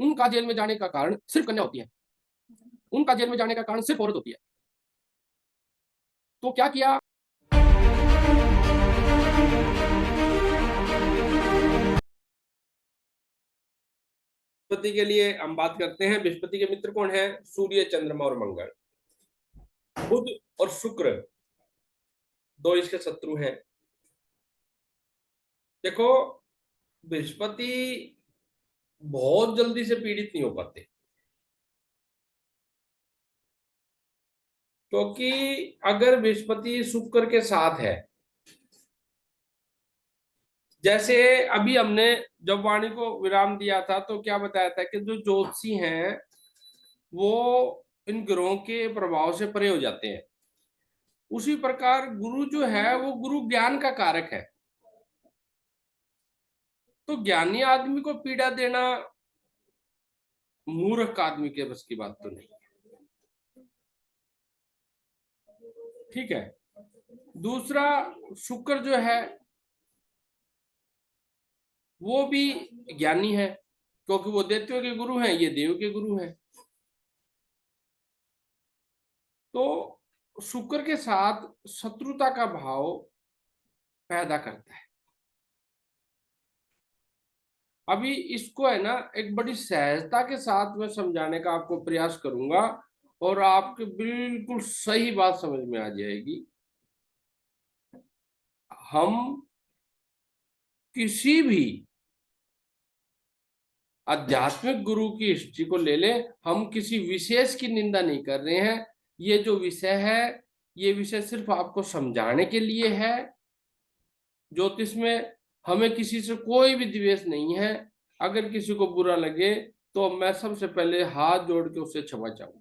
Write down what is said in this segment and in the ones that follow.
उनका जेल में जाने का कारण सिर्फ कन्या होती है, उनका जेल में जाने का कारण सिर्फ औरत होती है। तो क्या किया? बृहस्पति के लिए हम बात करते हैं। बृहस्पति के मित्र कौन है? सूर्य, चंद्रमा और मंगल। बुध और शुक्र दो इसके शत्रु हैं। देखो, बृहस्पति बहुत जल्दी से पीड़ित नहीं हो पाते, क्योंकि अगर बृहस्पति शुक्र के साथ है, जैसे अभी हमने जब वाणी को विराम दिया था तो क्या बताया था कि जो ज्योतिषी हैं वो इन ग्रहों के प्रभाव से परे हो जाते हैं। उसी प्रकार गुरु जो है वो गुरु ज्ञान का कारक है। तो ज्ञानी आदमी को पीड़ा देना मूर्ख आदमी के बस की बात तो नहीं। ठीक है। दूसरा, शुक्र जो है वो भी ज्ञानी है, क्योंकि वो दैत्यों के गुरु हैं, ये देव के गुरु हैं। तो शुक्र के साथ शत्रुता का भाव पैदा करता है। अभी इसको है ना एक बड़ी सहजता के साथ मैं समझाने का आपको प्रयास करूंगा और आपके बिल्कुल सही बात समझ में आ जाएगी। हम किसी भी आध्यात्मिक गुरु की हिस्ट्री को ले लें, हम किसी विशेष की निंदा नहीं कर रहे हैं। ये जो विषय है, ये विषय सिर्फ आपको समझाने के लिए है। ज्योतिष में हमें किसी से कोई भी द्वेष नहीं है। अगर किसी को बुरा लगे तो मैं सबसे पहले हाथ जोड़ के उससे क्षमा चाहूंगा।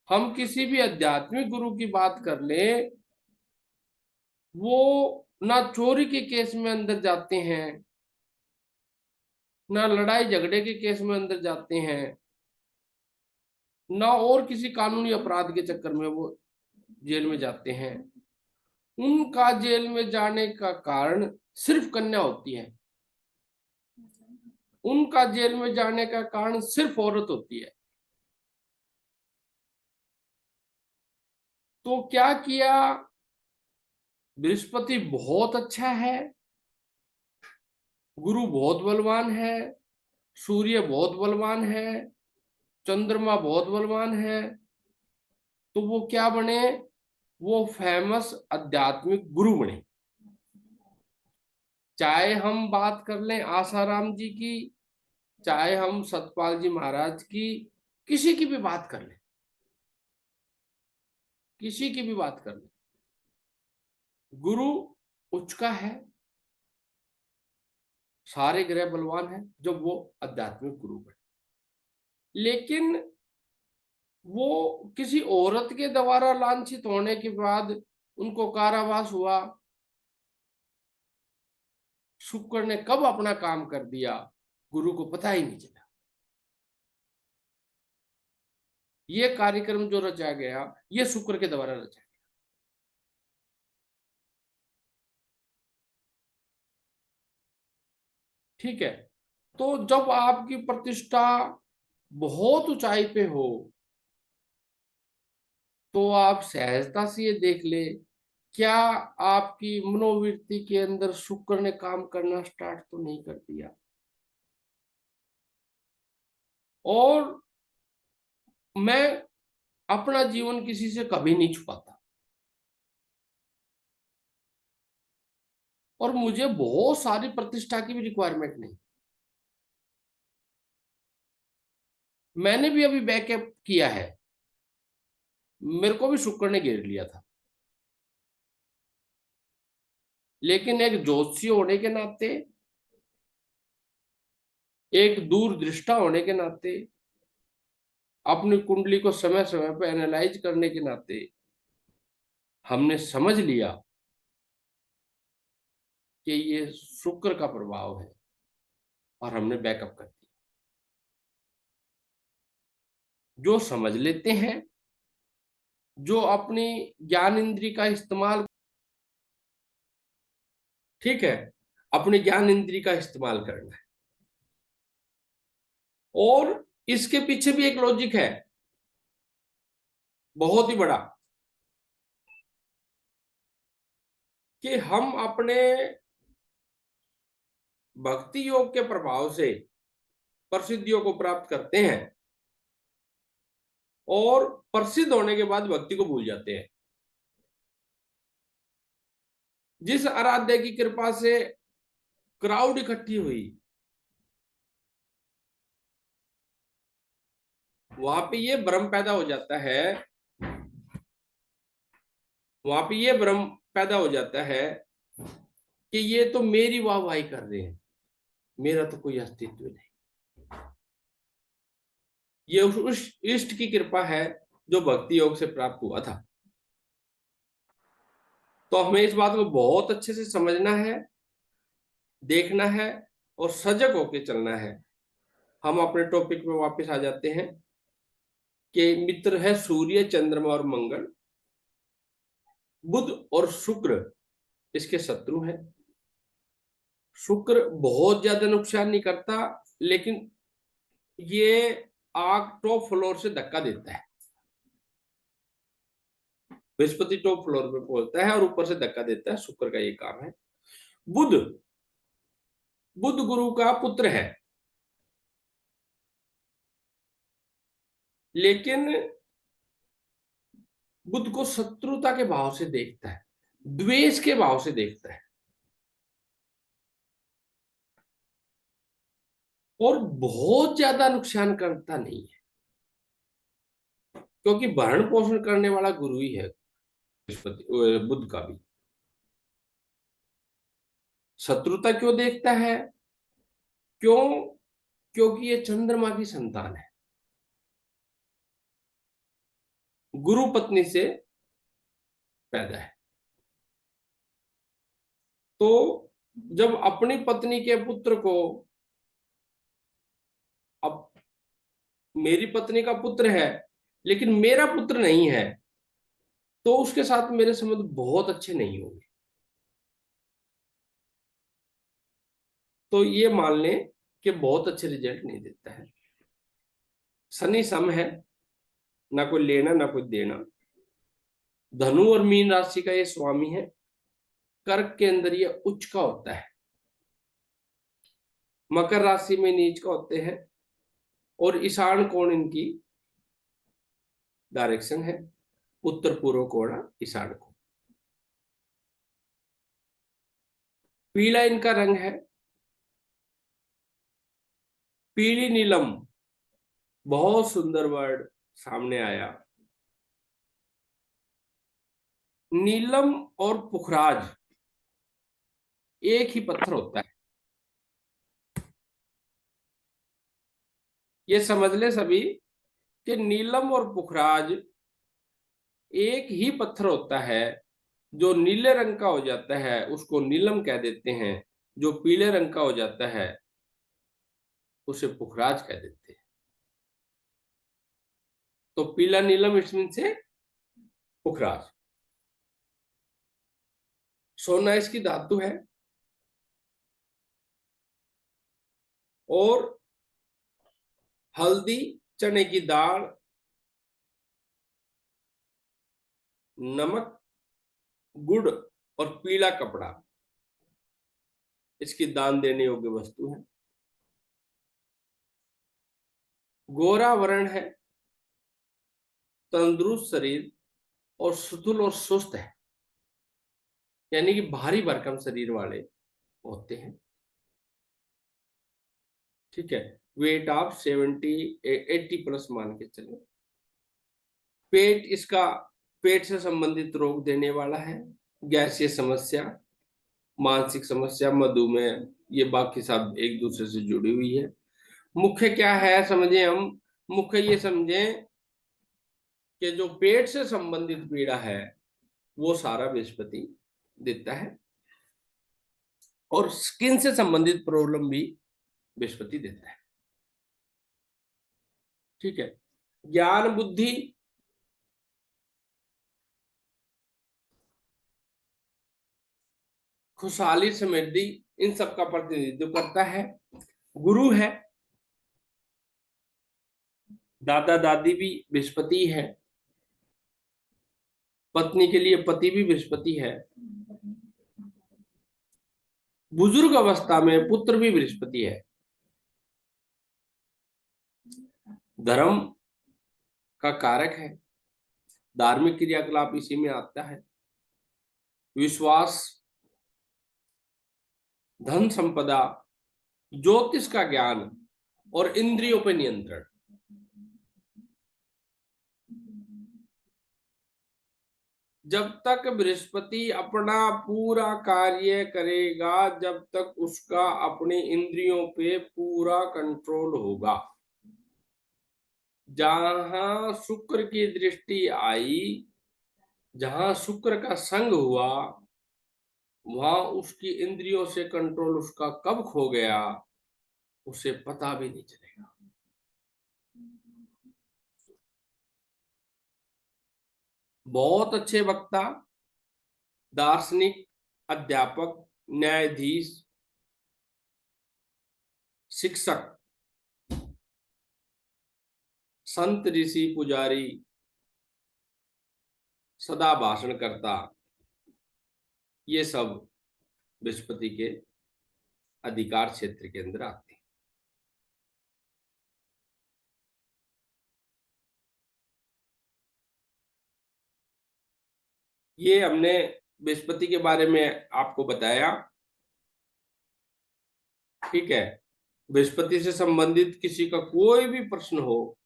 हम किसी भी आध्यात्मिक गुरु की बात कर ले, वो ना चोरी के केस में अंदर जाते हैं, ना लड़ाई झगड़े के केस में अंदर जाते हैं, ना और किसी कानूनी अपराध के चक्कर में वो जेल में जाते हैं। उनका जेल में जाने का कारण सिर्फ कन्या होती है, उनका जेल में जाने का कारण सिर्फ औरत होती है। तो क्या किया? बृहस्पति बहुत अच्छा है, गुरु बहुत बलवान है, सूर्य बहुत बलवान है, चंद्रमा बहुत बलवान है। तो वो क्या बने? वो फेमस आध्यात्मिक गुरु बने। चाहे हम बात कर लें आसाराम जी की, चाहे हम सतपाल जी महाराज की, किसी की भी बात कर लें, किसी की भी बात कर लें, गुरु उच्च का है, सारे ग्रह बलवान हैं जब वो आध्यात्मिक गुरु बने। लेकिन वो किसी औरत के द्वारा लांछित होने के बाद उनको कारावास हुआ। शुक्र ने कब अपना काम कर दिया, गुरु को पता ही नहीं चला। ये कार्यक्रम जो रचा गया, ये शुक्र के द्वारा रचा गया। ठीक है। तो जब आपकी प्रतिष्ठा बहुत ऊंचाई पे हो तो आप सहजता से ये देख ले, क्या आपकी मनोवृत्ति के अंदर शुक्र ने काम करना स्टार्ट तो नहीं कर दिया? और मैं अपना जीवन किसी से कभी नहीं छुपाता, और मुझे बहुत सारी प्रतिष्ठा की भी रिक्वायरमेंट नहीं। मैंने भी अभी बैकअप किया है, मेरे को भी शुक्र ने घेर लिया था, लेकिन एक ज्योतिषी होने के नाते, एक दूरदृष्टा होने के नाते, अपनी कुंडली को समय समय पर एनालाइज करने के नाते हमने समझ लिया कि ये शुक्र का प्रभाव है, और हमने बैकअप कर दिया। जो समझ लेते हैं, जो अपनी ज्ञान इंद्री का इस्तेमाल, ठीक है, अपने ज्ञान इंद्री का इस्तेमाल करना है। और इसके पीछे भी एक लॉजिक है, बहुत ही बड़ा, कि हम अपने भक्ति योग के प्रभाव से प्रसिद्धियों को प्राप्त करते हैं और प्रसिद्ध होने के बाद भक्ति को भूल जाते हैं। जिस आराध्य की कृपा से क्राउड इकट्ठी हुई, वहां पे ये भ्रम पैदा हो जाता है, वहां पे ये भ्रम पैदा हो जाता है कि ये तो मेरी वाहवाही कर रहे हैं, मेरा तो कोई अस्तित्व नहीं। ये उस इष्ट की कृपा है जो भक्ति योग से प्राप्त हुआ था। तो हमें इस बात को बहुत अच्छे से समझना है, देखना है और सजग होकर चलना है। हम अपने टॉपिक में वापस आ जाते हैं कि मित्र है सूर्य, चंद्रमा और मंगल। बुध और शुक्र इसके शत्रु हैं। शुक्र बहुत ज्यादा नुकसान नहीं करता, लेकिन ये आग टॉप फ्लोर से धक्का देता है। बृहस्पति टॉप फ्लोर पे पहुंचता है और ऊपर से धक्का देता है, शुक्र का ये काम है। बुध, बुध गुरु का पुत्र है, लेकिन बुध को शत्रुता के भाव से देखता है, द्वेष के भाव से देखता है, और बहुत ज्यादा नुकसान करता नहीं है, क्योंकि भरण पोषण करने वाला गुरु ही है बुध का भी। शत्रुता क्यों देखता है? क्यों? क्योंकि ये चंद्रमा की संतान है, गुरु पत्नी से पैदा है। तो जब अपनी पत्नी के पुत्र को, अब मेरी पत्नी का पुत्र है लेकिन मेरा पुत्र नहीं है, तो उसके साथ मेरे संबंध बहुत अच्छे नहीं होंगे। तो ये मान लें कि बहुत अच्छे रिजल्ट नहीं देता है। शनि सम है, ना कोई लेना ना कोई देना। धनु और मीन राशि का ये स्वामी है, कर्क के अंदर ये उच्च का होता है, मकर राशि में नीच का होते हैं, और ईशान कोण इनकी डायरेक्शन है, उत्तर पूर्व कोण ईशान कोण। पीला इनका रंग है, पीली नीलम, बहुत सुंदर वर्ड सामने आया। नीलम और पुखराज एक ही पत्थर होता है, ये समझ ले सभी कि नीलम और पुखराज एक ही पत्थर होता है। जो नीले रंग का हो जाता है उसको नीलम कह देते हैं, जो पीले रंग का हो जाता है उसे पुखराज कह देते हैं। तो पीला नीलम इसमें से पुखराज। सोना इसकी धातु है, और हल्दी, चने की दाल, नमक, गुड़ और पीला कपड़ा इसकी दान देने योग्य वस्तु है। गोरा वर्ण है, तंदुरुस्त शरीर और सुतुल और सुस्त है, यानी कि भारी भरकम शरीर वाले होते हैं। ठीक है, वेट आप 80 प्लस मान के चले। पेट इसका, पेट से संबंधित रोग देने वाला है, गैसीय समस्या, मानसिक समस्या, मधुमेह, ये बाकी सब एक दूसरे से जुड़ी हुई है। मुख्य क्या है समझे हम? मुख्य ये समझे कि जो पेट से संबंधित पीड़ा है वो सारा बृहस्पति देता है, और स्किन से संबंधित प्रॉब्लम भी बृहस्पति देता है। ठीक है, ज्ञान, बुद्धि, खुशहाली, समृद्धि, इन सब का प्रतिनिधित्व करता है। गुरु है, दादा दादी भी बृहस्पति है, पत्नी के लिए पति भी बृहस्पति है, बुजुर्ग अवस्था में पुत्र भी बृहस्पति है। धर्म का कारक है, धार्मिक क्रियाकलाप इसी में आता है। विश्वास, धन संपदा, ज्योतिष का ज्ञान और इंद्रियों पर नियंत्रण। जब तक बृहस्पति अपना पूरा कार्य करेगा, जब तक उसका अपनी इंद्रियों पे पूरा कंट्रोल होगा। जहां शुक्र की दृष्टि आई, जहां शुक्र का संग हुआ, वहां उसकी इंद्रियों से कंट्रोल उसका कब खो गया, उसे पता भी नहीं चलेगा। बहुत अच्छे वक्ता, दार्शनिक, अध्यापक, न्यायाधीश, शिक्षक, संत, ऋषि, पुजारी, सदा भाषण करता, ये सब बृहस्पति के अधिकार क्षेत्र के अंदर आते हैं। ये हमने बृहस्पति के बारे में आपको बताया। ठीक है, बृहस्पति से संबंधित किसी का कोई भी प्रश्न हो